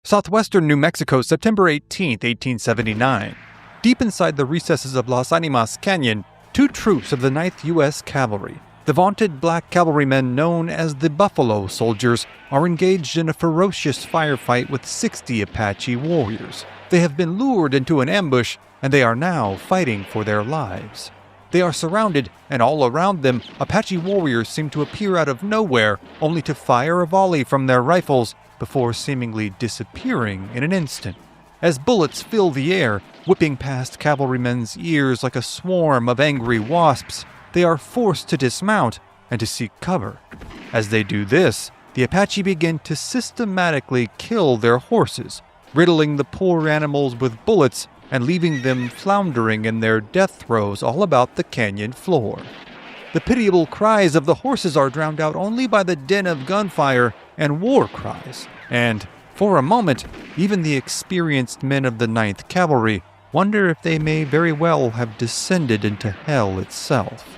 Southwestern New Mexico, September 18, 1879. Deep inside the recesses of Las Animas Canyon, two troops of the 9th U.S. Cavalry, the vaunted black cavalrymen known as the Buffalo Soldiers, are engaged in a ferocious firefight with 60 Apache warriors. They have been lured into an ambush, and they are now fighting for their lives. They are surrounded, and all around them, Apache warriors seem to appear out of nowhere, only to fire a volley from their rifles before seemingly disappearing in an instant. As bullets fill the air, whipping past cavalrymen's ears like a swarm of angry wasps, they are forced to dismount and to seek cover. As they do this, the Apache begin to systematically kill their horses, riddling the poor animals with bullets and leaving them floundering in their death throes all about the canyon floor. The pitiable cries of the horses are drowned out only by the din of gunfire and war cries, and, for a moment, even the experienced men of the 9th Cavalry wonder if they may very well have descended into hell itself.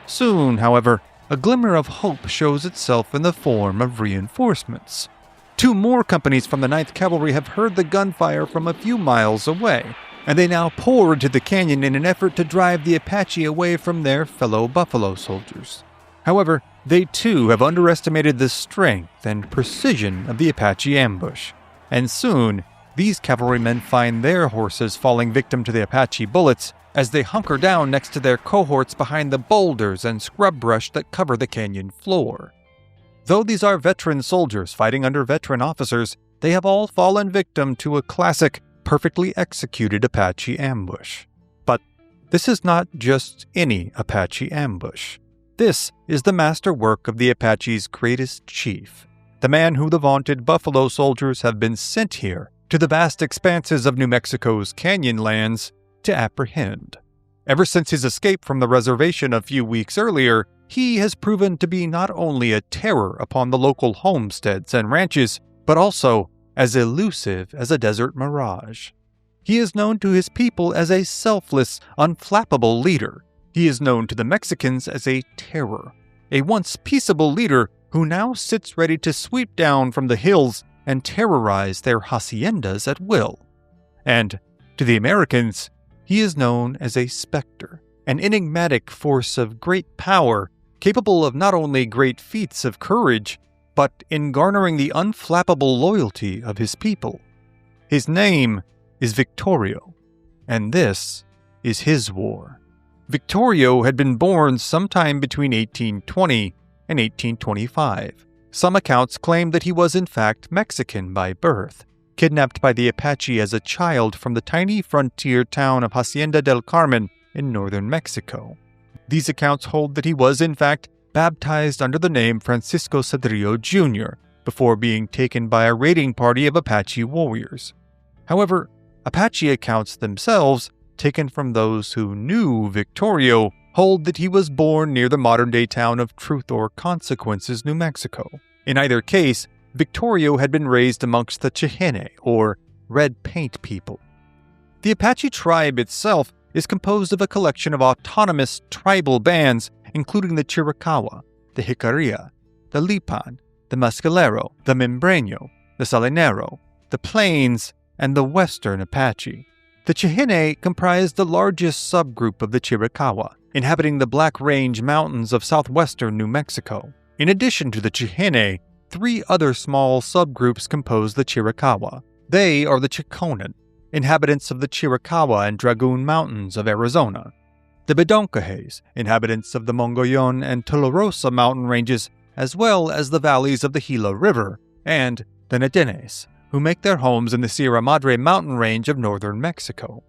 Soon, however, a glimmer of hope shows itself in the form of reinforcements. Two more companies from the 9th Cavalry have heard the gunfire from a few miles away, and they now pour into the canyon in an effort to drive the Apache away from their fellow Buffalo Soldiers. However, they too have underestimated the strength and precision of the Apache ambush, and soon these cavalrymen find their horses falling victim to the Apache bullets as they hunker down next to their cohorts behind the boulders and scrub brush that cover the canyon floor. Though these are veteran soldiers fighting under veteran officers, they have all fallen victim to a classic, perfectly executed Apache ambush. But this is not just any Apache ambush. This is the masterwork of the Apache's greatest chief, the man who the vaunted Buffalo Soldiers have been sent here to the vast expanses of New Mexico's canyon lands to apprehend. Ever since his escape from the reservation a few weeks earlier, he has proven to be not only a terror upon the local homesteads and ranches, but also as elusive as a desert mirage. He is known to his people as a selfless, unflappable leader. He is known to the Mexicans as a terror, a once peaceable leader who now sits ready to sweep down from the hills and terrorize their haciendas at will. And to the Americans, he is known as a specter, an enigmatic force of great power, capable of not only great feats of courage, but in garnering the unflappable loyalty of his people. His name is Victorio, and this is his war. Victorio had been born sometime between 1820 and 1825. Some accounts claim that he was in fact Mexican by birth, kidnapped by the Apache as a child from the tiny frontier town of Hacienda del Carmen in northern Mexico. These accounts hold that he was in fact baptized under the name Francisco Cedrillo Jr. before being taken by a raiding party of Apache warriors. However, Apache accounts themselves, taken from those who knew Victorio, hold that he was born near the modern-day town of Truth or Consequences, New Mexico. In either case, Victorio had been raised amongst the Chihene, or red paint people. The Apache tribe itself is composed of a collection of autonomous tribal bands, including the Chiricahua, the Jicarilla, the Lipan, the Mescalero, the Membreño, the Salinero, the Plains, and the Western Apache. The Chihene comprise the largest subgroup of the Chiricahua, inhabiting the Black Range Mountains of southwestern New Mexico. In addition to the Chihene, 3 other small subgroups compose the Chiricahua. They are the Chiconan, inhabitants of the Chiricahua and Dragoon Mountains of Arizona, the Bedonkohes, inhabitants of the Mongollon and Tularosa mountain ranges, as well as the valleys of the Gila River, and the Nadenes, who make their homes in the Sierra Madre mountain range of northern Mexico.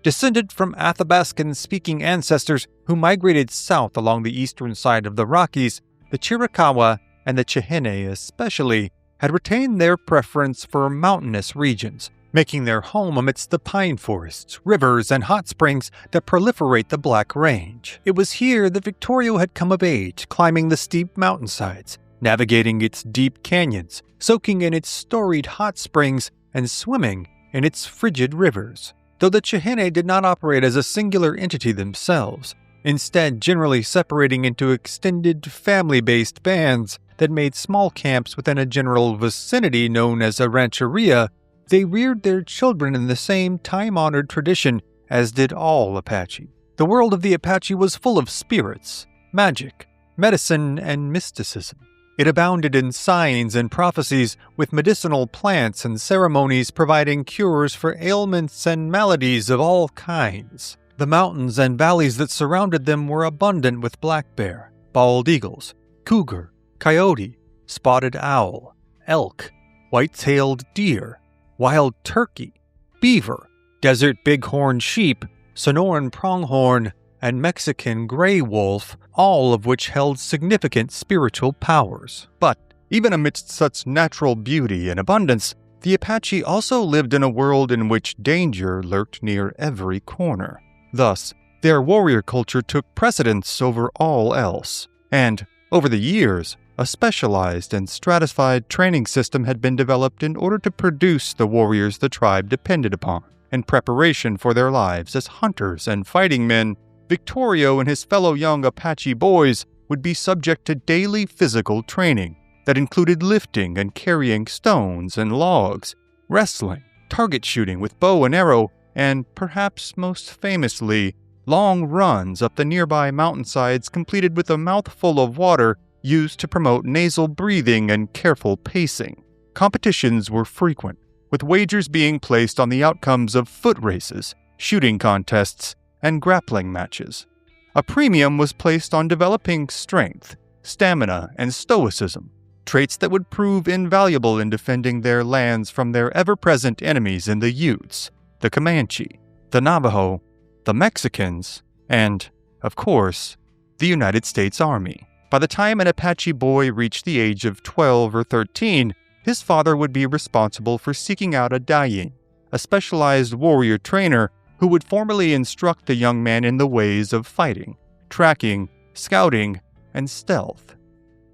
Descended from Athabascan-speaking ancestors who migrated south along the eastern side of the Rockies, the Chiricahua, and the Chihene especially, had retained their preference for mountainous regions, making their home amidst the pine forests, rivers, and hot springs that proliferate the Black Range. It was here that Victorio had come of age, climbing the steep mountainsides, navigating its deep canyons, soaking in its storied hot springs, and swimming in its frigid rivers. Though the Chihene did not operate as a singular entity themselves, instead generally separating into extended family-based bands, that made small camps within a general vicinity known as a rancheria, they reared their children in the same time-honored tradition as did all Apache. The world of the Apache was full of spirits, magic, medicine, and mysticism. It abounded in signs and prophecies, with medicinal plants and ceremonies providing cures for ailments and maladies of all kinds. The mountains and valleys that surrounded them were abundant with black bear, bald eagles, cougar, coyote, spotted owl, elk, white-tailed deer, wild turkey, beaver, desert bighorn sheep, Sonoran pronghorn, and Mexican gray wolf, all of which held significant spiritual powers. But even amidst such natural beauty and abundance, the Apache also lived in a world in which danger lurked near every corner. Thus, their warrior culture took precedence over all else. And, over the years, a specialized and stratified training system had been developed in order to produce the warriors the tribe depended upon. In preparation for their lives as hunters and fighting men, Victorio and his fellow young Apache boys would be subject to daily physical training that included lifting and carrying stones and logs, wrestling, target shooting with bow and arrow, and, perhaps most famously, long runs up the nearby mountainsides completed with a mouthful of water used to promote nasal breathing and careful pacing. Competitions were frequent, with wagers being placed on the outcomes of foot races, shooting contests, and grappling matches. A premium was placed on developing strength, stamina, and stoicism, traits that would prove invaluable in defending their lands from their ever-present enemies in the Utes, the Comanche, the Navajo, the Mexicans, and, of course, the United States Army. By the time an Apache boy reached the age of 12 or 13, his father would be responsible for seeking out a dayin, a specialized warrior trainer who would formally instruct the young man in the ways of fighting, tracking, scouting, and stealth.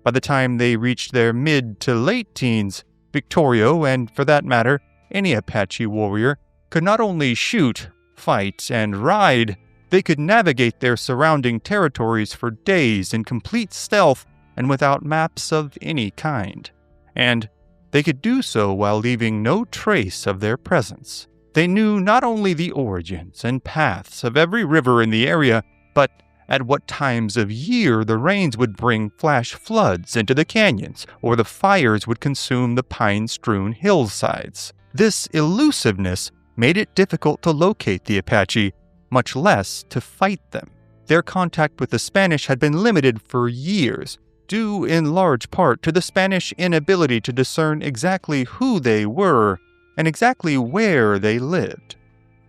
By the time they reached their mid to late teens, Victorio, and for that matter, any Apache warrior, could not only shoot, fight, and ride, they could navigate their surrounding territories for days in complete stealth and without maps of any kind. And they could do so while leaving no trace of their presence. They knew not only the origins and paths of every river in the area, but at what times of year the rains would bring flash floods into the canyons, or the fires would consume the pine-strewn hillsides. This elusiveness made it difficult to locate the Apache, much less to fight them. Their contact with the Spanish had been limited for years, due in large part to the Spanish inability to discern exactly who they were and exactly where they lived.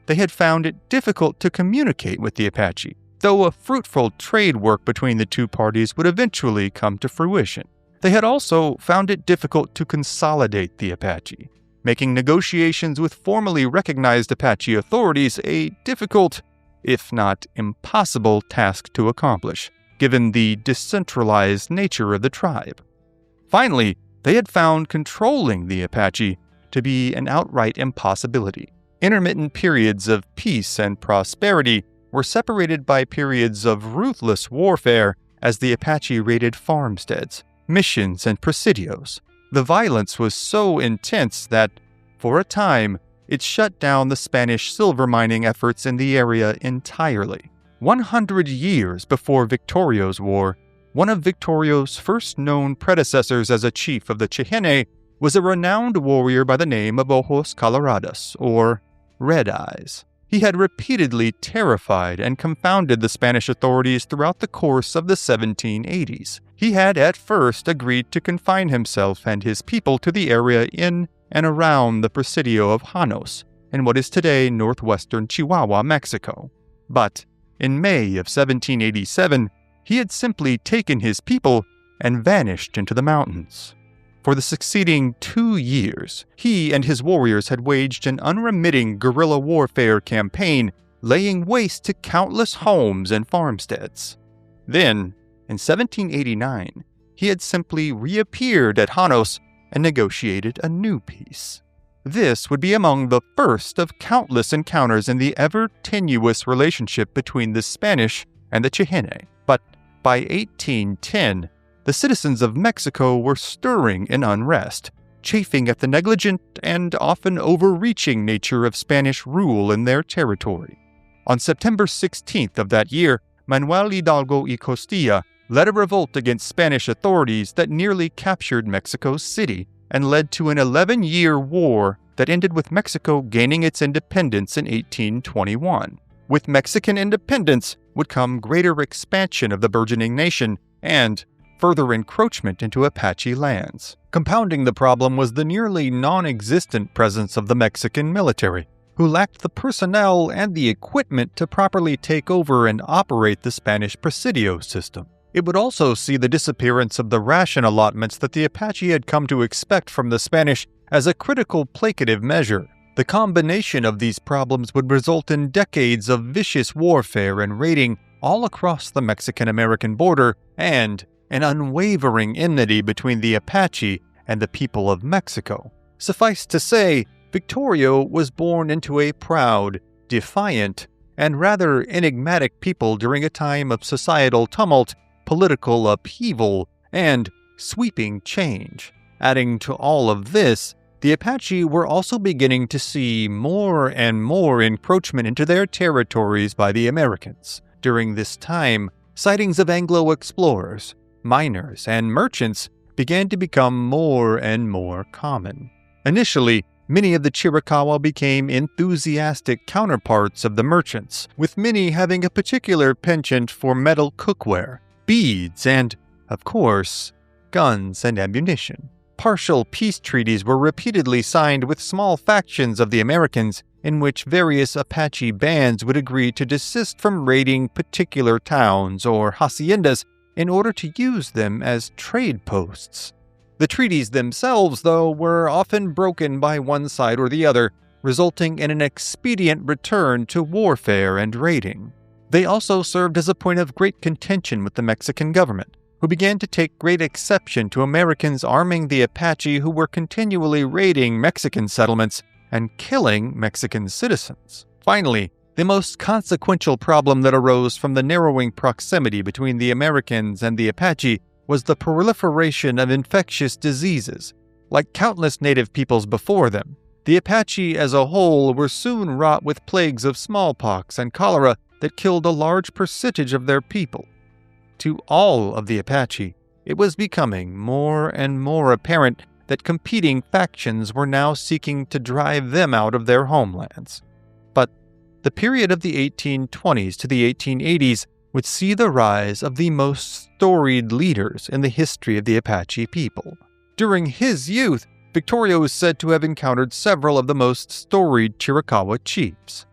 They had found it difficult to communicate with the Apache, though a fruitful trade work between the two parties would eventually come to fruition. They had also found it difficult to consolidate the Apache, making negotiations with formally recognized Apache authorities a difficult, if not impossible, task to accomplish, given the decentralized nature of the tribe. Finally, they had found controlling the Apache to be an outright impossibility. Intermittent periods of peace and prosperity were separated by periods of ruthless warfare as the Apache raided farmsteads, missions, and presidios. The violence was so intense that, for a time, it shut down the Spanish silver mining efforts in the area entirely. 100 years before Victorio's War, one of Victorio's first known predecessors as a chief of the Chihene was a renowned warrior by the name of Ojos Colorados, or Red Eyes. He had repeatedly terrified and confounded the Spanish authorities throughout the course of the 1780s. He had at first agreed to confine himself and his people to the area in and around the Presidio of Janos, in what is today northwestern Chihuahua, Mexico. But in May of 1787, he had simply taken his people and vanished into the mountains. For the succeeding 2 years, he and his warriors had waged an unremitting guerrilla warfare campaign, laying waste to countless homes and farmsteads. Then, in 1789, he had simply reappeared at Janos and negotiated a new peace. This would be among the first of countless encounters in the ever-tenuous relationship between the Spanish and the Chihene. But by 1810, the citizens of Mexico were stirring in unrest, chafing at the negligent and often overreaching nature of Spanish rule in their territory. On September 16th of that year, Manuel Hidalgo y Costilla led a revolt against Spanish authorities that nearly captured Mexico City and led to an 11-year war that ended with Mexico gaining its independence in 1821. With Mexican independence would come greater expansion of the burgeoning nation and further encroachment into Apache lands. Compounding the problem was the nearly non-existent presence of the Mexican military, who lacked the personnel and the equipment to properly take over and operate the Spanish presidio system. It would also see the disappearance of the ration allotments that the Apache had come to expect from the Spanish as a critical placative measure. The combination of these problems would result in decades of vicious warfare and raiding all across the Mexican-American border and an unwavering enmity between the Apache and the people of Mexico. Suffice to say, Victorio was born into a proud, defiant, and rather enigmatic people during a time of societal tumult, political upheaval, and sweeping change. Adding to all of this, the Apache were also beginning to see more and more encroachment into their territories by the Americans. During this time, sightings of Anglo explorers, miners, and merchants began to become more and more common. Initially, many of the Chiricahua became enthusiastic counterparts of the merchants, with many having a particular penchant for metal cookware, beads, and, of course, guns and ammunition. Partial peace treaties were repeatedly signed with small factions of the Americans in which various Apache bands would agree to desist from raiding particular towns or haciendas in order to use them as trade posts. The treaties themselves, though, were often broken by one side or the other, resulting in an expedient return to warfare and raiding. They also served as a point of great contention with the Mexican government, who began to take great exception to Americans arming the Apache who were continually raiding Mexican settlements and killing Mexican citizens. Finally, the most consequential problem that arose from the narrowing proximity between the Americans and the Apache was the proliferation of infectious diseases. Like countless native peoples before them, the Apache as a whole were soon wrought with plagues of smallpox and cholera that killed a large percentage of their people. To all of the Apache, it was becoming more and more apparent that competing factions were now seeking to drive them out of their homelands. But the period of the 1820s to the 1880s would see the rise of the most storied leaders in the history of the Apache people. During his youth, Victorio is said to have encountered several of the most storied Chiricahua chiefs.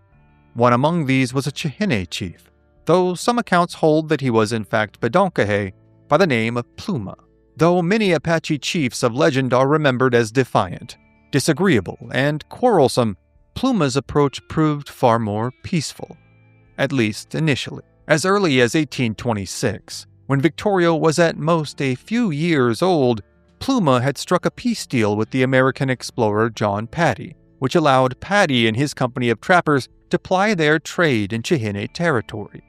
One among these was a Chihine chief, though some accounts hold that he was in fact Bedonkahe by the name of Pluma. Though many Apache chiefs of legend are remembered as defiant, disagreeable, and quarrelsome, Pluma's approach proved far more peaceful, at least initially. As early as 1826, when Victorio was at most a few years old, Pluma had struck a peace deal with the American explorer John Paddy, which allowed Paddy and his company of trappers to ply their trade in Chihine territory.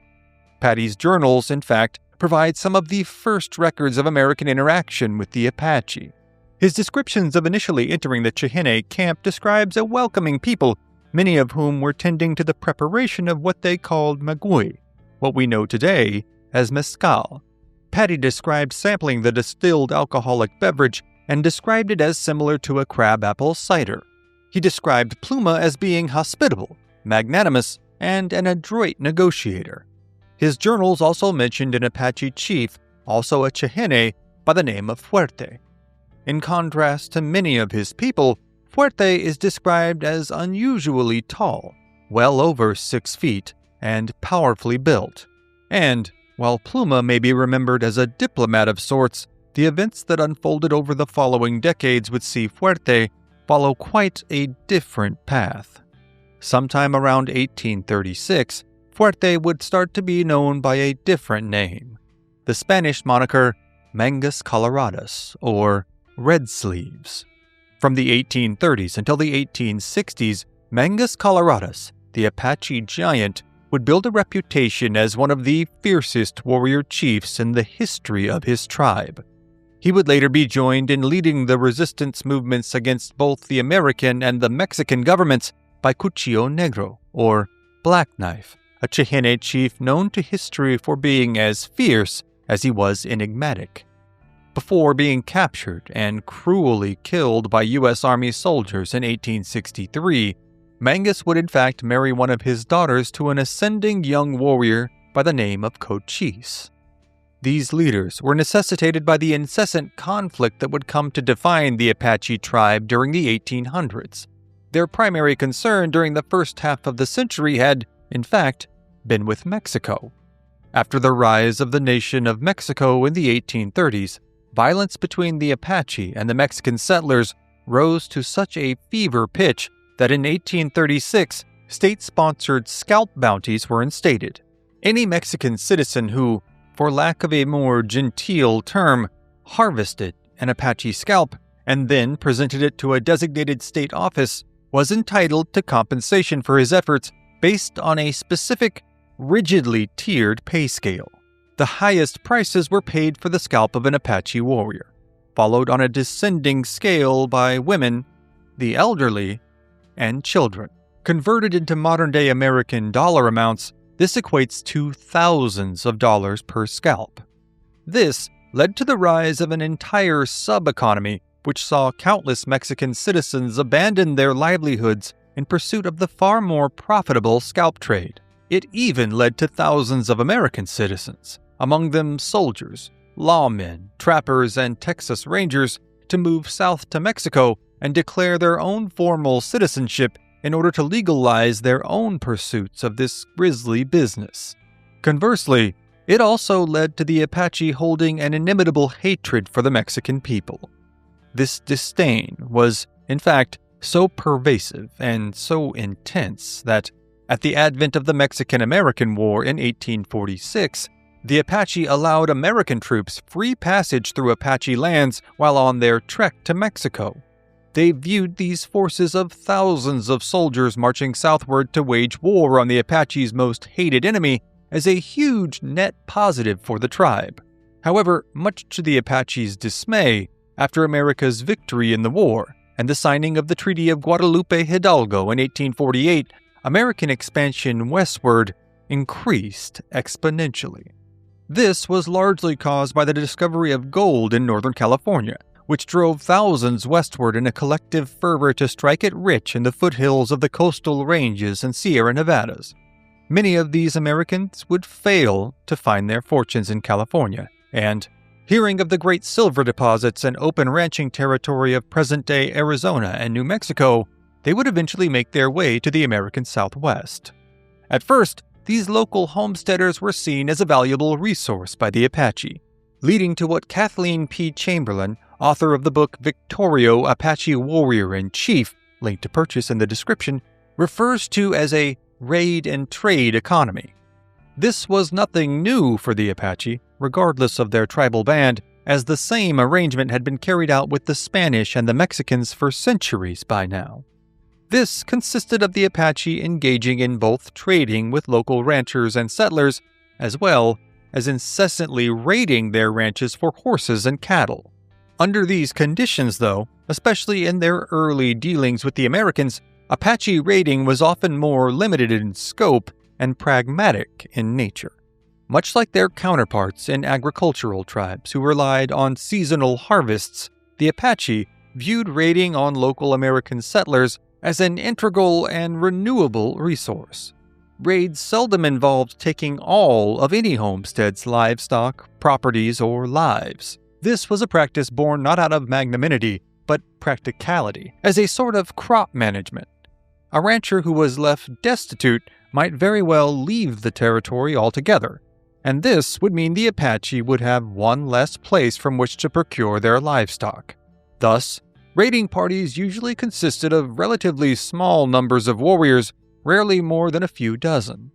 Paddy's journals, in fact, provide some of the first records of American interaction with the Apache. His descriptions of initially entering the Chihine camp describes a welcoming people, many of whom were tending to the preparation of what they called magui, what we know today as mezcal. Paddy described sampling the distilled alcoholic beverage and described it as similar to a crabapple cider. He described Pluma as being hospitable, magnanimous, and an adroit negotiator. His journals also mentioned an Apache chief, also a Chihine, by the name of Fuerte. In contrast to many of his people, Fuerte is described as unusually tall, well over 6 feet, and powerfully built. And, while Pluma may be remembered as a diplomat of sorts, the events that unfolded over the following decades would see Fuerte follow quite a different path. Sometime around 1836, Fuerte would start to be known by a different name, the Spanish moniker Mangus Coloradas, or Red Sleeves. From the 1830s until the 1860s, Mangus Coloradas, the Apache giant, would build a reputation as one of the fiercest warrior chiefs in the history of his tribe. He would later be joined in leading the resistance movements against both the American and the Mexican governments by Cuchillo Negro, or Black Knife, a Chihene chief known to history for being as fierce as he was enigmatic. Before being captured and cruelly killed by U.S. Army soldiers in 1863, Mangus would in fact marry one of his daughters to an ascending young warrior by the name of Cochise. These leaders were necessitated by the incessant conflict that would come to define the Apache tribe during the 1800s. Their primary concern during the first half of the century had, in fact, been with Mexico. After the rise of the nation of Mexico in the 1830s, violence between the Apache and the Mexican settlers rose to such a fever pitch that in 1836, state-sponsored scalp bounties were instated. Any Mexican citizen who, for lack of a more genteel term, harvested an Apache scalp and then presented it to a designated state office was entitled to compensation for his efforts based on a specific, rigidly tiered pay scale. The highest prices were paid for the scalp of an Apache warrior, followed on a descending scale by women, the elderly, and children. Converted into modern-day American dollar amounts, this equates to thousands of dollars per scalp. This led to the rise of an entire sub-economy which saw countless Mexican citizens abandon their livelihoods in pursuit of the far more profitable scalp trade. It even led to thousands of American citizens, among them soldiers, lawmen, trappers, and Texas Rangers, to move south to Mexico and declare their own formal citizenship in order to legalize their own pursuits of this grisly business. Conversely, it also led to the Apache holding an inimitable hatred for the Mexican people. This disdain was, in fact, so pervasive and so intense that, at the advent of the Mexican-American War in 1846, the Apache allowed American troops free passage through Apache lands while on their trek to Mexico. They viewed these forces of thousands of soldiers marching southward to wage war on the Apache's most hated enemy as a huge net positive for the tribe. However, much to the Apache's dismay, after America's victory in the war and the signing of the Treaty of Guadalupe Hidalgo in 1848, American expansion westward increased exponentially. This was largely caused by the discovery of gold in Northern California, which drove thousands westward in a collective fervor to strike it rich in the foothills of the coastal ranges and Sierra Nevadas. Many of these Americans would fail to find their fortunes in California, and, hearing of the great silver deposits and open ranching territory of present-day Arizona and New Mexico, they would eventually make their way to the American Southwest. At first, these local homesteaders were seen as a valuable resource by the Apache, leading to what Kathleen P. Chamberlain, author of the book Victorio, Apache Warrior in Chief, linked to purchase in the description, refers to as a raid and trade economy. This was nothing new for the Apache, regardless of their tribal band, as the same arrangement had been carried out with the Spanish and the Mexicans for centuries by now. This consisted of the Apache engaging in both trading with local ranchers and settlers, as well as incessantly raiding their ranches for horses and cattle. Under these conditions, though, especially in their early dealings with the Americans, Apache raiding was often more limited in scope and pragmatic in nature. Much like their counterparts in agricultural tribes who relied on seasonal harvests, the Apache viewed raiding on local American settlers as an integral and renewable resource. Raids seldom involved taking all of any homestead's livestock, properties, or lives. This was a practice born not out of magnanimity, but practicality, as a sort of crop management. A rancher who was left destitute might very well leave the territory altogether, and this would mean the Apache would have one less place from which to procure their livestock. Thus, raiding parties usually consisted of relatively small numbers of warriors, rarely more than a few dozen.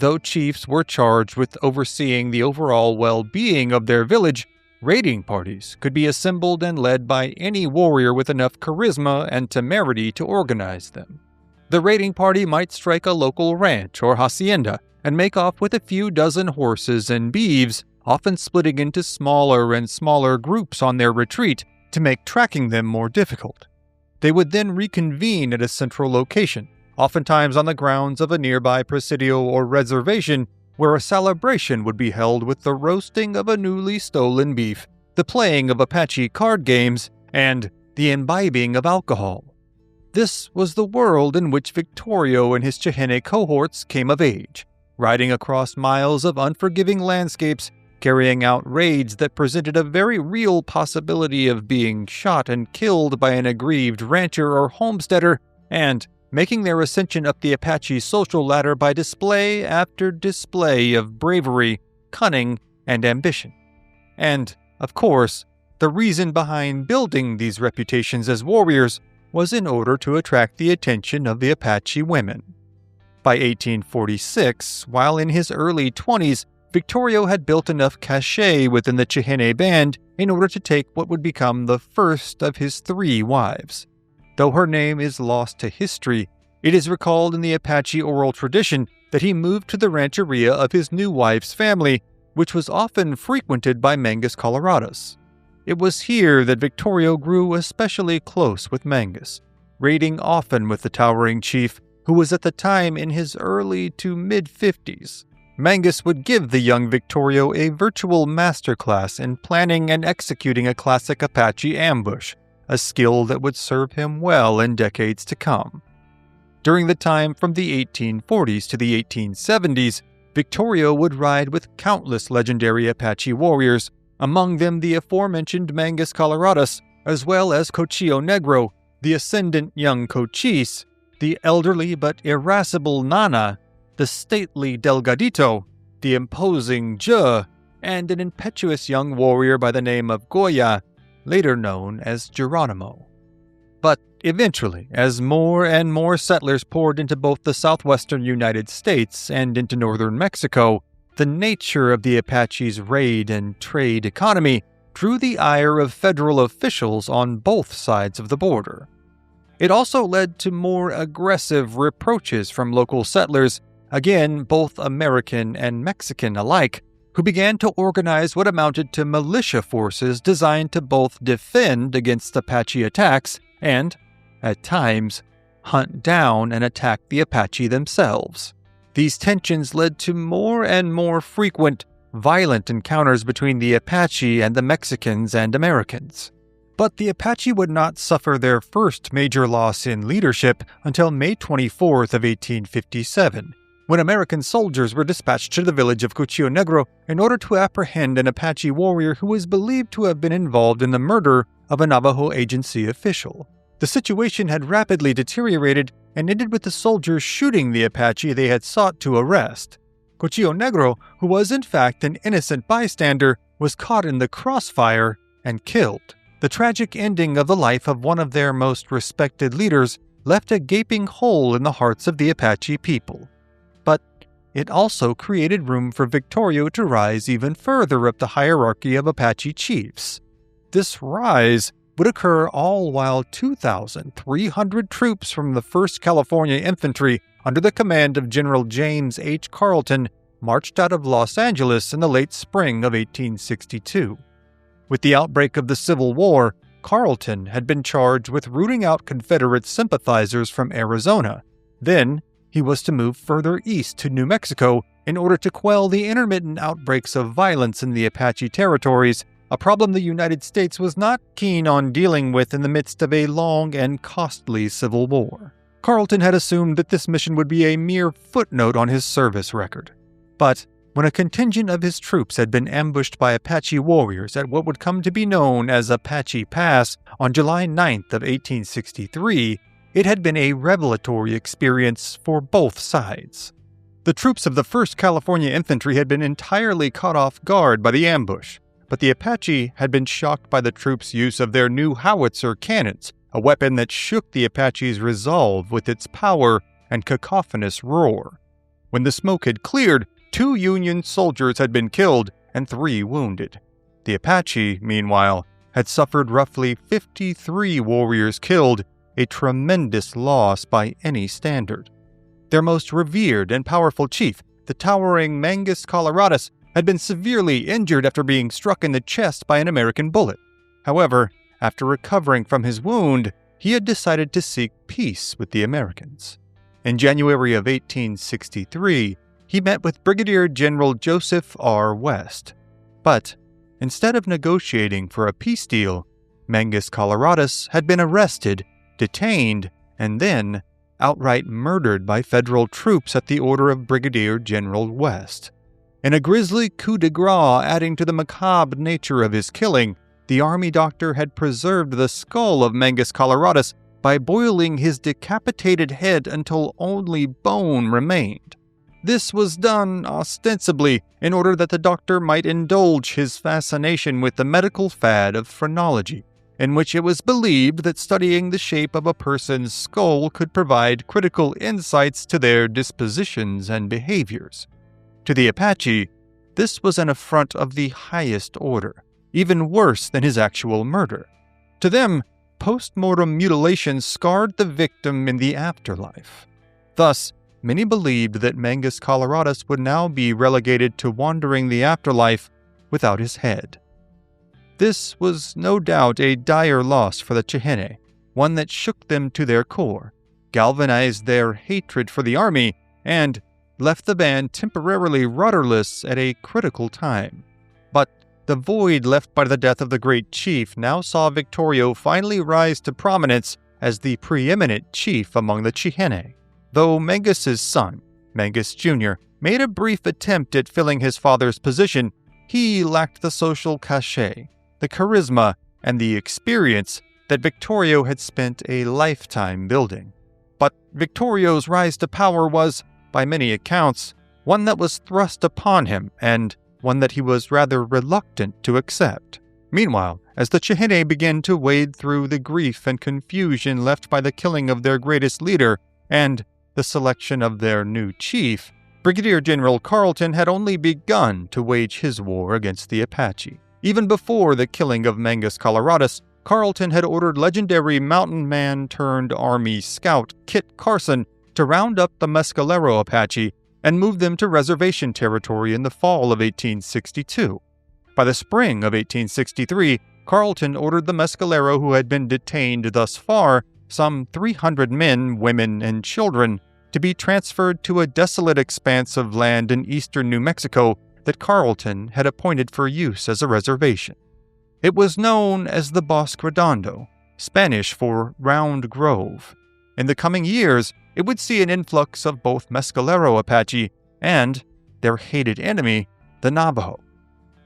Though chiefs were charged with overseeing the overall well-being of their village, raiding parties could be assembled and led by any warrior with enough charisma and temerity to organize them. The raiding party might strike a local ranch or hacienda and make off with a few dozen horses and beeves, often splitting into smaller and smaller groups on their retreat to make tracking them more difficult. They would then reconvene at a central location, oftentimes on the grounds of a nearby presidio or reservation, where a celebration would be held with the roasting of a newly stolen beef, the playing of Apache card games, and the imbibing of alcohol. This was the world in which Victorio and his Chihene cohorts came of age, riding across miles of unforgiving landscapes, carrying out raids that presented a very real possibility of being shot and killed by an aggrieved rancher or homesteader, and making their ascension up the Apache social ladder by display after display of bravery, cunning, and ambition. And, of course, the reason behind building these reputations as warriors was in order to attract the attention of the Apache women. By 1846, while in his early 20s, Victorio had built enough cachet within the Chihene band in order to take what would become the first of his 3 wives. Though her name is lost to history, it is recalled in the Apache oral tradition that he moved to the rancheria of his new wife's family, which was often frequented by Mangus Colorados. It was here that Victorio grew especially close with Mangus, raiding often with the towering chief, who was at the time in his early to mid-50s. Mangus would give the young Victorio a virtual masterclass in planning and executing a classic Apache ambush, a skill that would serve him well in decades to come. During the time from the 1840s to the 1870s, Victorio would ride with countless legendary Apache warriors, among them the aforementioned Mangus Colorados, as well as Cochillo Negro, the ascendant young Cochise, the elderly but irascible Nana, the stately Delgadito, the imposing Je, and an impetuous young warrior by the name of Goya, later known as Geronimo. But eventually, as more and more settlers poured into both the southwestern United States and into northern Mexico, the nature of the Apache's raid and trade economy drew the ire of federal officials on both sides of the border. It also led to more aggressive reproaches from local settlers, again both American and Mexican alike, who began to organize what amounted to militia forces designed to both defend against Apache attacks and, at times, hunt down and attack the Apache themselves. These tensions led to more and more frequent, violent encounters between the Apache and the Mexicans and Americans. But the Apache would not suffer their first major loss in leadership until May 24th of 1857, when American soldiers were dispatched to the village of Cochillo Negro in order to apprehend an Apache warrior who was believed to have been involved in the murder of a Navajo agency official. The situation had rapidly deteriorated and ended with the soldiers shooting the Apache they had sought to arrest. Cochillo Negro, who was in fact an innocent bystander, was caught in the crossfire and killed. The tragic ending of the life of one of their most respected leaders left a gaping hole in the hearts of the Apache people. But it also created room for Victorio to rise even further up the hierarchy of Apache chiefs. This rise would occur all while 2,300 troops from the 1st California Infantry under the command of General James H. Carleton marched out of Los Angeles in the late spring of 1862. With the outbreak of the Civil War, Carleton had been charged with rooting out Confederate sympathizers from Arizona. Then, he was to move further east to New Mexico in order to quell the intermittent outbreaks of violence in the Apache territories, a problem the United States was not keen on dealing with in the midst of a long and costly civil war. Carleton had assumed that this mission would be a mere footnote on his service record. But when a contingent of his troops had been ambushed by Apache warriors at what would come to be known as Apache Pass on July 9th of 1863, it had been a revelatory experience for both sides. The troops of the 1st California Infantry had been entirely caught off guard by the ambush, but the Apache had been shocked by the troops' use of their new howitzer cannons, a weapon that shook the Apache's resolve with its power and cacophonous roar. When the smoke had cleared, 2 Union soldiers had been killed and 3 wounded. The Apache, meanwhile, had suffered roughly 53 warriors killed, a tremendous loss by any standard. Their most revered and powerful chief, the towering Mangus Colorados, had been severely injured after being struck in the chest by an American bullet. However, after recovering from his wound, he had decided to seek peace with the Americans. In January of 1863, he met with Brigadier General Joseph R. West. But instead of negotiating for a peace deal, Mangus Coloradus had been arrested, detained, and then outright murdered by federal troops at the order of Brigadier General West. In a grisly coup de grace adding to the macabre nature of his killing, the army doctor had preserved the skull of Mangus Coloradus by boiling his decapitated head until only bone remained. This was done ostensibly in order that the doctor might indulge his fascination with the medical fad of phrenology, in which it was believed that studying the shape of a person's skull could provide critical insights to their dispositions and behaviors. To the Apache, this was an affront of the highest order, even worse than his actual murder. To them, post-mortem mutilation scarred the victim in the afterlife. Thus, many believed that Mangus Coloradus would now be relegated to wandering the afterlife without his head. This was no doubt a dire loss for the Chihene, one that shook them to their core, galvanized their hatred for the army, and left the band temporarily rudderless at a critical time. But the void left by the death of the great chief now saw Victorio finally rise to prominence as the preeminent chief among the Chihene. Though Mangus's son, Mangus Jr., made a brief attempt at filling his father's position, he lacked the social cachet, the charisma, and the experience that Victorio had spent a lifetime building. But Victorio's rise to power was, by many accounts, one that was thrust upon him and one that he was rather reluctant to accept. Meanwhile, as the Chihene began to wade through the grief and confusion left by the killing of their greatest leader and the selection of their new chief, Brigadier General Carleton had only begun to wage his war against the Apache. Even before the killing of Mangus Coloradus, Carleton had ordered legendary mountain man turned army scout Kit Carson to round up the Mescalero Apache and move them to reservation territory in the fall of 1862. By the spring of 1863, Carleton ordered the Mescalero who had been detained thus far, some 300 men, women, and children, to be transferred to a desolate expanse of land in eastern New Mexico that Carleton had appointed for use as a reservation. It was known as the Bosque Redondo, Spanish for Round Grove. In the coming years, it would see an influx of both Mescalero Apache and their hated enemy, the Navajo.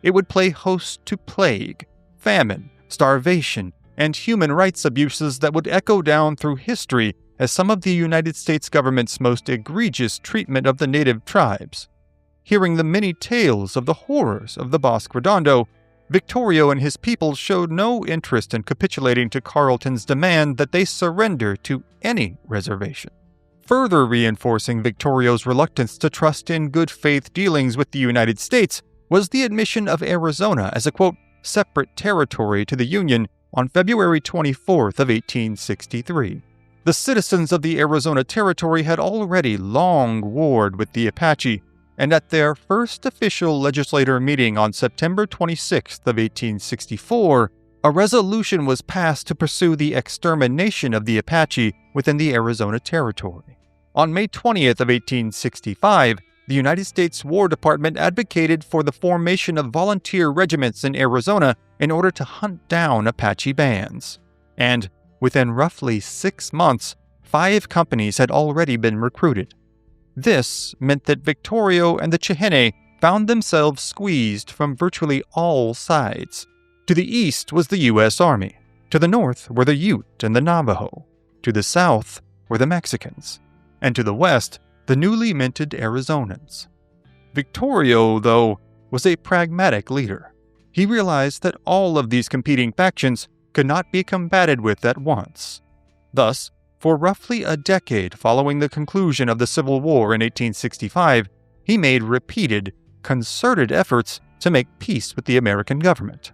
It would play host to plague, famine, starvation, and human rights abuses that would echo down through history as some of the United States government's most egregious treatment of the native tribes. Hearing the many tales of the horrors of the Bosque Redondo, Victorio and his people showed no interest in capitulating to Carleton's demand that they surrender to any reservation. Further reinforcing Victorio's reluctance to trust in good faith dealings with the United States was the admission of Arizona as a, quote, separate territory to the Union on February 24th of 1863. The citizens of the Arizona Territory had already long warred with the Apache, and at their first official legislature meeting on September 26th of 1864, a resolution was passed to pursue the extermination of the Apache within the Arizona Territory. On May 20th of 1865, the United States War Department advocated for the formation of volunteer regiments in Arizona in order to hunt down Apache bands. And within roughly 6 months, 5 companies had already been recruited. This meant that Victorio and the Chihene found themselves squeezed from virtually all sides. To the east was the U.S. Army. To the north were the Ute and the Navajo. To the south were the Mexicans. And to the west, the newly minted Arizonans. Victorio, though, was a pragmatic leader. He realized that all of these competing factions could not be combated with at once. Thus, for roughly a decade following the conclusion of the Civil War in 1865, he made repeated, concerted efforts to make peace with the American government.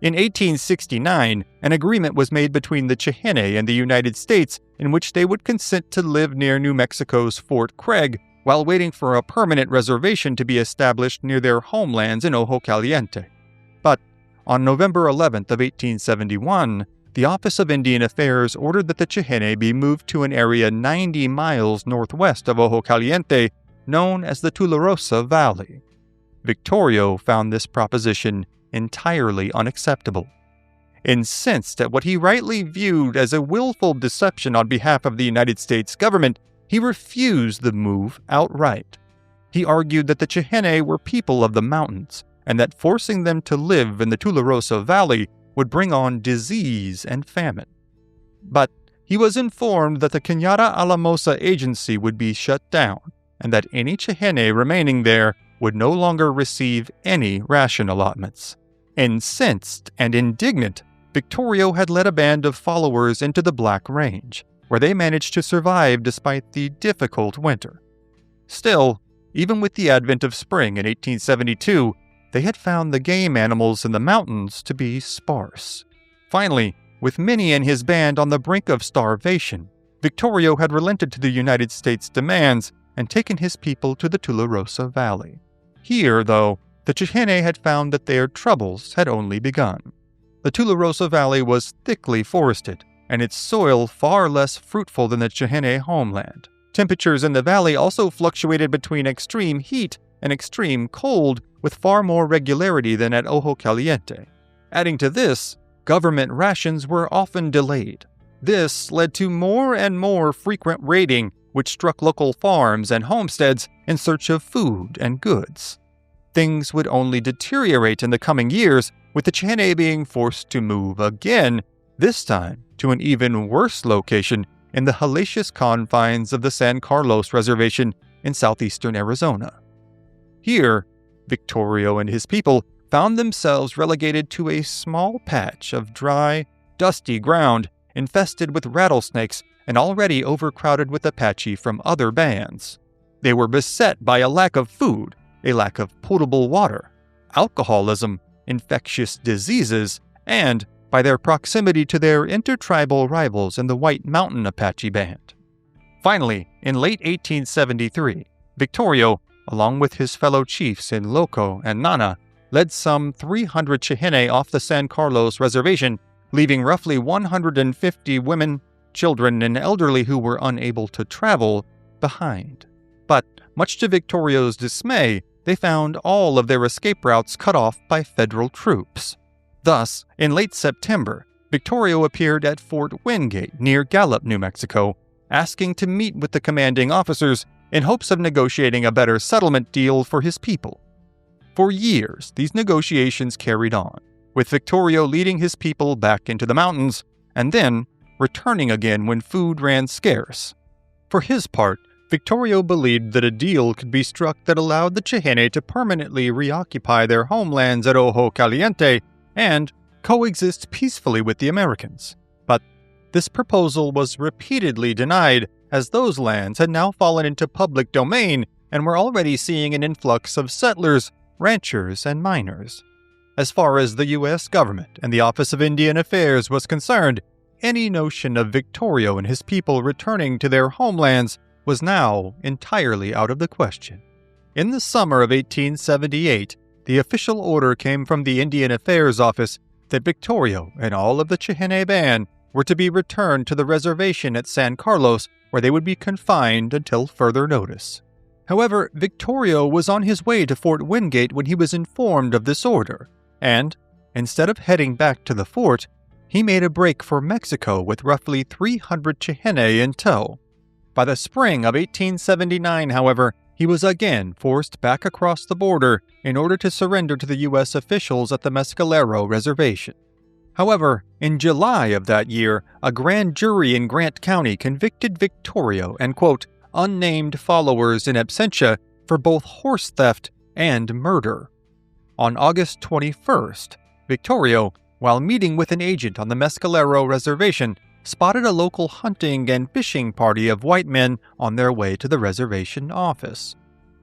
In 1869, an agreement was made between the Chihene and the United States in which they would consent to live near New Mexico's Fort Craig while waiting for a permanent reservation to be established near their homelands in Ojo Caliente. But on November 11th of 1871, the Office of Indian Affairs ordered that the Chihene be moved to an area 90 miles northwest of Ojo Caliente, known as the Tularosa Valley. Victorio found this proposition entirely unacceptable. Incensed at what he rightly viewed as a willful deception on behalf of the United States government, he refused the move outright. He argued that the Chihene were people of the mountains, and that forcing them to live in the Tularosa Valley would bring on disease and famine. But he was informed that the Cañada Alamosa agency would be shut down, and that any Chihene remaining there would no longer receive any ration allotments. Incensed and indignant, Victorio had led a band of followers into the Black Range, where they managed to survive despite the difficult winter. Still, even with the advent of spring in 1872, they had found the game animals in the mountains to be sparse. Finally, with Minnie and his band on the brink of starvation, Victorio had relented to the United States' demands and taken his people to the Tularosa Valley. Here, though, the Chihene had found that their troubles had only begun. The Tularosa Valley was thickly forested, and its soil far less fruitful than the Chihene homeland. Temperatures in the valley also fluctuated between extreme heat and extreme cold with far more regularity than at Ojo Caliente. Adding to this, government rations were often delayed. This led to more and more frequent raiding, which struck local farms and homesteads in search of food and goods. Things would only deteriorate in the coming years, with the Chihene being forced to move again, this time to an even worse location in the hellacious confines of the San Carlos Reservation in southeastern Arizona. Here, Victorio and his people found themselves relegated to a small patch of dry, dusty ground infested with rattlesnakes and already overcrowded with Apache from other bands. They were beset by a lack of food, a lack of potable water, alcoholism, infectious diseases, and by their proximity to their intertribal rivals in the White Mountain Apache Band. Finally, in late 1873, Victorio, along with his fellow chiefs in Loco and Nana, led some 300 Chihene off the San Carlos Reservation, leaving roughly 150 women, children, and elderly who were unable to travel behind. But, much to Victorio's dismay, they found all of their escape routes cut off by federal troops. Thus, in late September, Victorio appeared at Fort Wingate near Gallup, New Mexico, asking to meet with the commanding officers in hopes of negotiating a better settlement deal for his people. For years, these negotiations carried on, with Victorio leading his people back into the mountains, and then returning again when food ran scarce. For his part, Victorio believed that a deal could be struck that allowed the Chihene to permanently reoccupy their homelands at Ojo Caliente and coexist peacefully with the Americans. But this proposal was repeatedly denied, as those lands had now fallen into public domain and were already seeing an influx of settlers, ranchers, and miners. As far as the U.S. government and the Office of Indian Affairs was concerned, any notion of Victorio and his people returning to their homelands was now entirely out of the question. In the summer of 1878, the official order came from the Indian Affairs Office that Victorio and all of the Chihene band were to be returned to the reservation at San Carlos, where they would be confined until further notice. However, Victorio was on his way to Fort Wingate when he was informed of this order, and, instead of heading back to the fort, he made a break for Mexico with roughly 300 Chihene in tow. By the spring of 1879, however, he was again forced back across the border in order to surrender to the U.S. officials at the Mescalero Reservation. However, in July of that year, a grand jury in Grant County convicted Victorio and, quote, unnamed followers in absentia for both horse theft and murder. On August 21st, Victorio, while meeting with an agent on the Mescalero Reservation, spotted a local hunting and fishing party of white men on their way to the reservation office.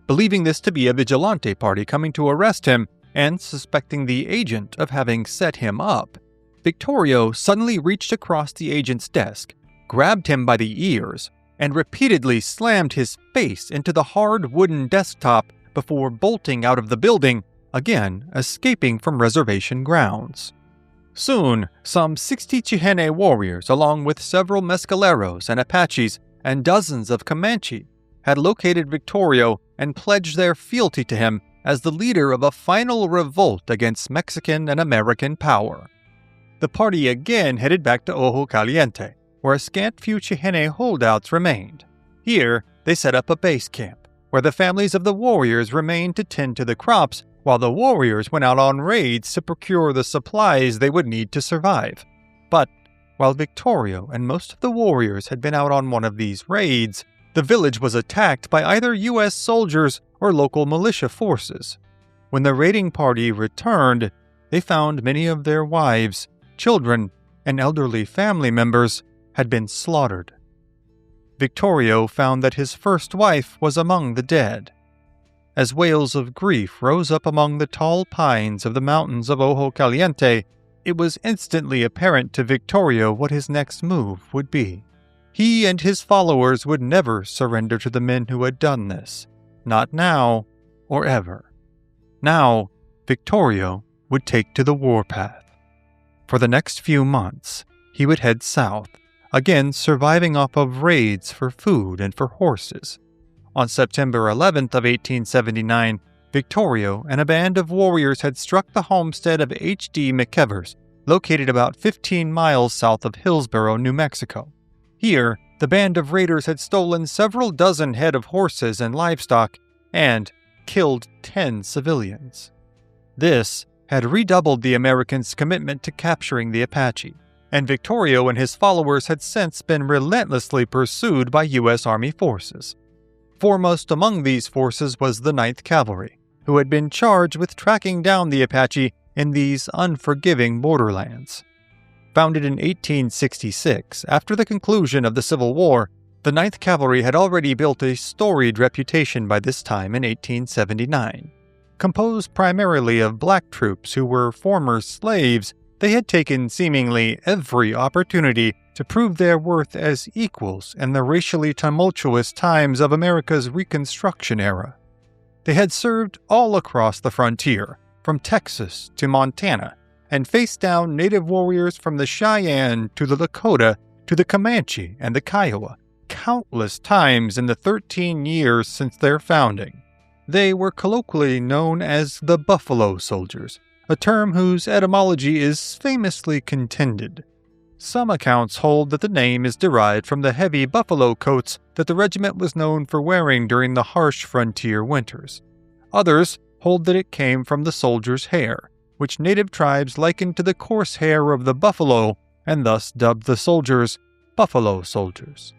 Believing this to be a vigilante party coming to arrest him, and suspecting the agent of having set him up, Victorio suddenly reached across the agent's desk, grabbed him by the ears, and repeatedly slammed his face into the hard wooden desktop before bolting out of the building, again escaping from reservation grounds. Soon, some 60 Chihene warriors, along with several Mescaleros and Apaches and dozens of Comanche, had located Victorio and pledged their fealty to him as the leader of a final revolt against Mexican and American power. The party again headed back to Ojo Caliente, where a scant few Chihene holdouts remained. Here, they set up a base camp, where the families of the warriors remained to tend to the crops while the warriors went out on raids to procure the supplies they would need to survive. But while Victorio and most of the warriors had been out on one of these raids, the village was attacked by either U.S. soldiers or local militia forces. When the raiding party returned, they found many of their wives, children, and elderly family members had been slaughtered. Victorio found that his first wife was among the dead. As wails of grief rose up among the tall pines of the mountains of Ojo Caliente, it was instantly apparent to Victorio what his next move would be. He and his followers would never surrender to the men who had done this. Not now, or ever. Now, Victorio would take to the warpath. For the next few months, he would head south, again surviving off of raids for food and for horses. On September 11th of 1879, Victorio and a band of warriors had struck the homestead of H.D. McKevers, located about 15 miles south of Hillsboro, New Mexico. Here, the band of raiders had stolen several dozen head of horses and livestock and killed 10 civilians. This had redoubled the Americans' commitment to capturing the Apache, and Victorio and his followers had since been relentlessly pursued by U.S. Army forces. Foremost among these forces was the 9th Cavalry, who had been charged with tracking down the Apache in these unforgiving borderlands. Founded in 1866, after the conclusion of the Civil War, the 9th Cavalry had already built a storied reputation by this time in 1879. Composed primarily of black troops who were former slaves, they had taken seemingly every opportunity to prove their worth as equals in the racially tumultuous times of America's Reconstruction era. They had served all across the frontier, from Texas to Montana, and faced down native warriors from the Cheyenne to the Lakota to the Comanche and the Kiowa, countless times in the 13 years since their founding. They were colloquially known as the Buffalo Soldiers, a term whose etymology is famously contended. Some accounts hold that the name is derived from the heavy buffalo coats that the regiment was known for wearing during the harsh frontier winters. Others hold that it came from the soldiers' hair, which native tribes likened to the coarse hair of the buffalo and thus dubbed the soldiers Buffalo Soldiers.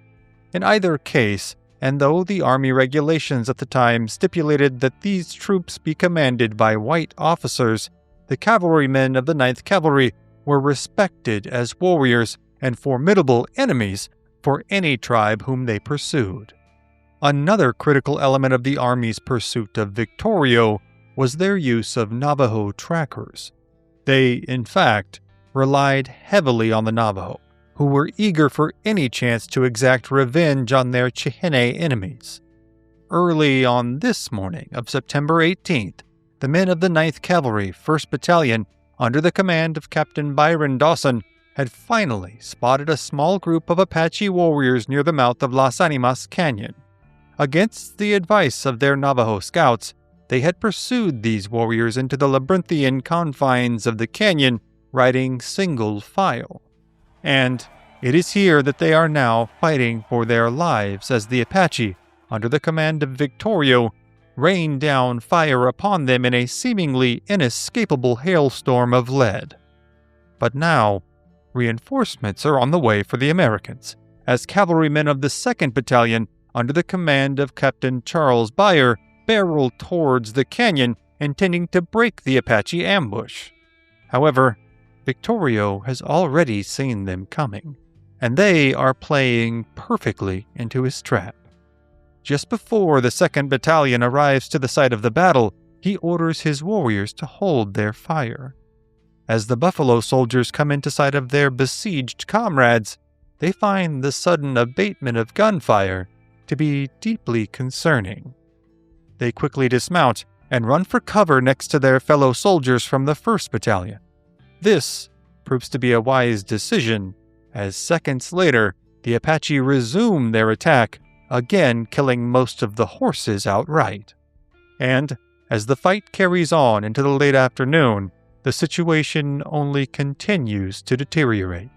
In either case, and though the Army regulations at the time stipulated that these troops be commanded by white officers, the cavalrymen of the 9th Cavalry were respected as warriors and formidable enemies for any tribe whom they pursued. Another critical element of the Army's pursuit of Victorio was their use of Navajo trackers. They, in fact, relied heavily on the Navajo, who were eager for any chance to exact revenge on their Chihene enemies. Early on this morning of September 18th, the men of the 9th Cavalry, 1st Battalion, under the command of Captain Byron Dawson, had finally spotted a small group of Apache warriors near the mouth of Las Animas Canyon. Against the advice of their Navajo scouts, they had pursued these warriors into the labyrinthian confines of the canyon, riding single file. And it is here that they are now fighting for their lives as the Apache, under the command of Victorio, rain down fire upon them in a seemingly inescapable hailstorm of lead. But now, reinforcements are on the way for the Americans, as cavalrymen of the 2nd Battalion, under the command of Captain Charles Beyer, barrel towards the canyon, intending to break the Apache ambush. However, Victorio has already seen them coming, and they are playing perfectly into his trap. Just before the 2nd Battalion arrives to the site of the battle, he orders his warriors to hold their fire. As the Buffalo Soldiers come into sight of their besieged comrades, they find the sudden abatement of gunfire to be deeply concerning. They quickly dismount and run for cover next to their fellow soldiers from the 1st Battalion. This proves to be a wise decision, as seconds later, the Apache resume their attack, again killing most of the horses outright. And as the fight carries on into the late afternoon, the situation only continues to deteriorate.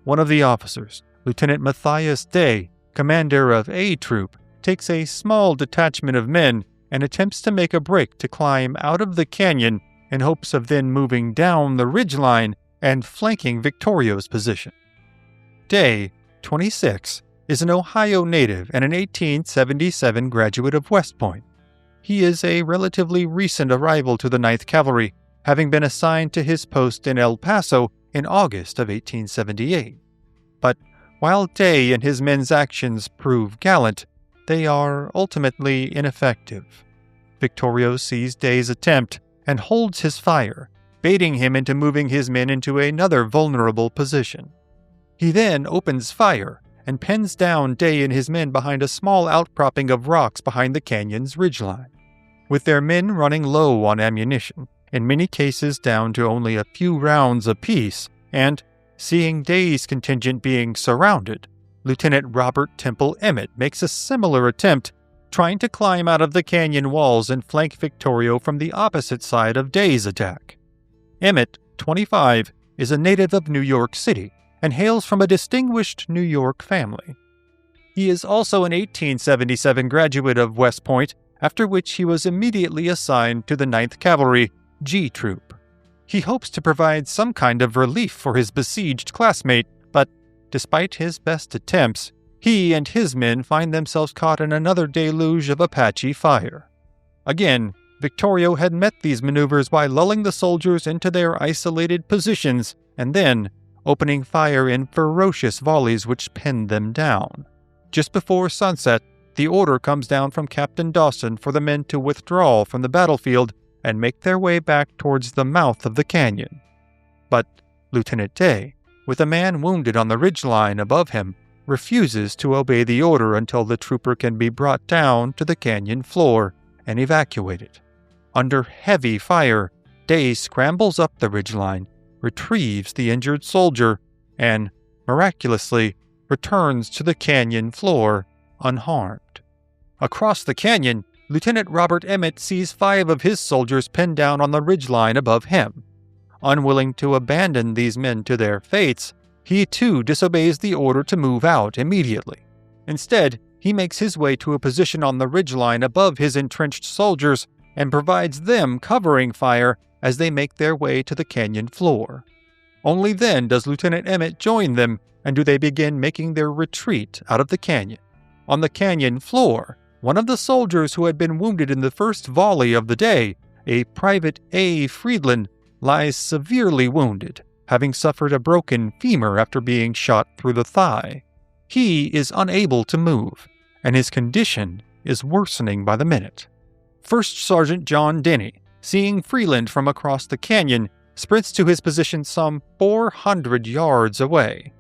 One of the officers, Lieutenant Matthias Day, commander of A Troop, takes a small detachment of men and attempts to make a break to climb out of the canyon in hopes of then moving down the ridgeline and flanking Victorio's position. Day, 26, is an Ohio native and an 1877 graduate of West Point. He is a relatively recent arrival to the 9th Cavalry, having been assigned to his post in El Paso in August of 1878. But while Day and his men's actions prove gallant, they are ultimately ineffective. Victorio sees Day's attempt and holds his fire, baiting him into moving his men into another vulnerable position. He then opens fire and pins down Day and his men behind a small outcropping of rocks behind the canyon's ridgeline. With their men running low on ammunition, in many cases down to only a few rounds apiece, and seeing Day's contingent being surrounded, Lieutenant Robert Temple Emmett makes a similar attempt, trying to climb out of the canyon walls and flank Victorio from the opposite side of Day's attack. Emmett, 25, is a native of New York City and hails from a distinguished New York family. He is also an 1877 graduate of West Point, after which he was immediately assigned to the 9th Cavalry, G Troop. He hopes to provide some kind of relief for his besieged classmate, but despite his best attempts, he and his men find themselves caught in another deluge of Apache fire. Again, Victorio had met these maneuvers by lulling the soldiers into their isolated positions and then opening fire in ferocious volleys which pinned them down. Just before sunset, the order comes down from Captain Dawson for the men to withdraw from the battlefield and make their way back towards the mouth of the canyon. But Lieutenant Day, with a man wounded on the ridgeline above him, refuses to obey the order until the trooper can be brought down to the canyon floor and evacuated. Under heavy fire, Day scrambles up the ridgeline, retrieves the injured soldier, and, miraculously, returns to the canyon floor unharmed. Across the canyon, Lieutenant Robert Emmett sees 5 of his soldiers pinned down on the ridgeline above him. Unwilling to abandon these men to their fates, he too disobeys the order to move out immediately. Instead, he makes his way to a position on the ridgeline above his entrenched soldiers and provides them covering fire as they make their way to the canyon floor. Only then does Lieutenant Emmett join them and do they begin making their retreat out of the canyon. On the canyon floor, one of the soldiers who had been wounded in the first volley of the day, a Private A. Friedland, lies severely wounded, having suffered a broken femur after being shot through the thigh. He is unable to move, and his condition is worsening by the minute. First Sergeant John Denny, seeing Freeland from across the canyon, sprints to his position some 400 yards away.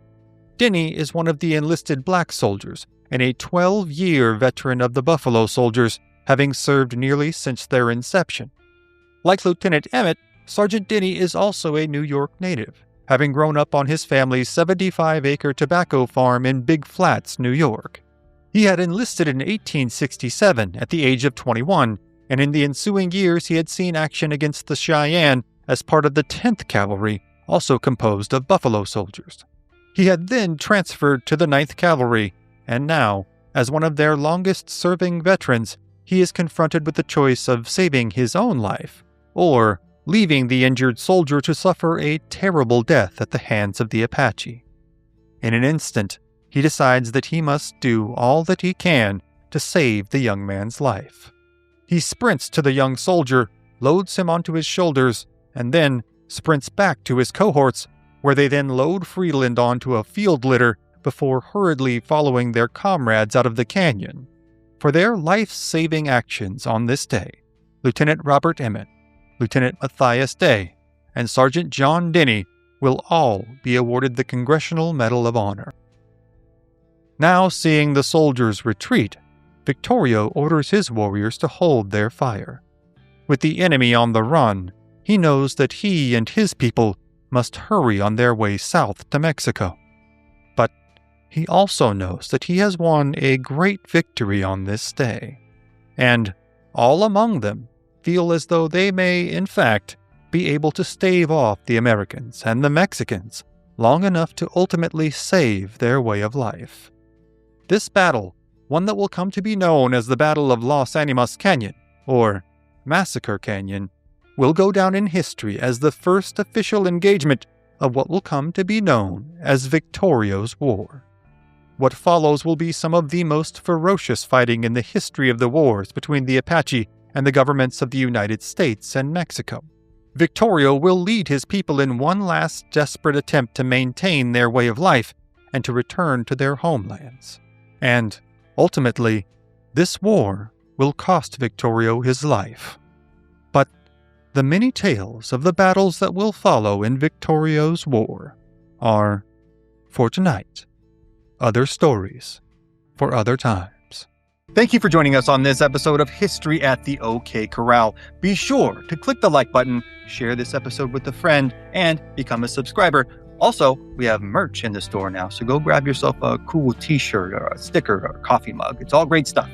Denny is one of the enlisted black soldiers and a 12-year veteran of the Buffalo Soldiers, having served nearly since their inception. Like Lieutenant Emmett, Sergeant Denny is also a New York native, having grown up on his family's 75-acre tobacco farm in Big Flats, New York. He had enlisted in 1867 at the age of 21, and in the ensuing years he had seen action against the Cheyenne as part of the 10th Cavalry, also composed of Buffalo soldiers. He had then transferred to the 9th Cavalry, and now, as one of their longest-serving veterans, he is confronted with the choice of saving his own life, or leaving the injured soldier to suffer a terrible death at the hands of the Apache. In an instant, he decides that he must do all that he can to save the young man's life. He sprints to the young soldier, loads him onto his shoulders, and then sprints back to his cohorts, where they then load Freeland onto a field litter before hurriedly following their comrades out of the canyon. For their life-saving actions on this day, Lieutenant Robert Emmett, Lieutenant Matthias Day, and Sergeant John Denny will all be awarded the Congressional Medal of Honor. Now, seeing the soldiers retreat, Victorio orders his warriors to hold their fire. With the enemy on the run, he knows that he and his people must hurry on their way south to Mexico. But he also knows that he has won a great victory on this day, and all among them feel as though they may, in fact, be able to stave off the Americans and the Mexicans long enough to ultimately save their way of life. This battle, one that will come to be known as the Battle of Las Animas Canyon, or Massacre Canyon, will go down in history as the first official engagement of what will come to be known as Victorio's War. What follows will be some of the most ferocious fighting in the history of the wars between the Apache and the governments of the United States and Mexico. Victorio will lead his people in one last desperate attempt to maintain their way of life and to return to their homelands. And, ultimately, this war will cost Victorio his life. But the many tales of the battles that will follow in Victorio's War are, for tonight, other stories for other times. Thank you for joining us on this episode of History at the OK Corral. Be sure to click the like button, share this episode with a friend, and become a subscriber. Also, we have merch in the store now, so go grab yourself a cool t-shirt or a sticker or a coffee mug. It's all great stuff.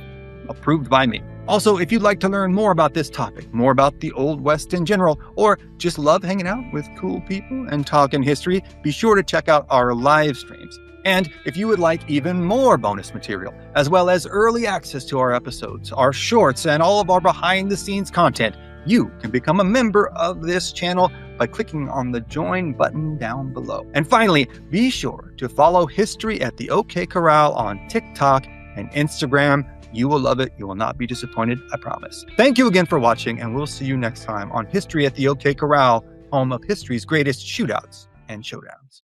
Approved by me. Also, if you'd like to learn more about this topic, more about the Old West in general, or just love hanging out with cool people and talking history, be sure to check out our live streams. And if you would like even more bonus material, as well as early access to our episodes, our shorts, and all of our behind-the-scenes content, you can become a member of this channel by clicking on the join button down below. And finally, be sure to follow History at the OK Corral on TikTok and Instagram. You will love it. You will not be disappointed, I promise. Thank you again for watching, and we'll see you next time on History at the OK Corral, home of history's greatest shootouts and showdowns.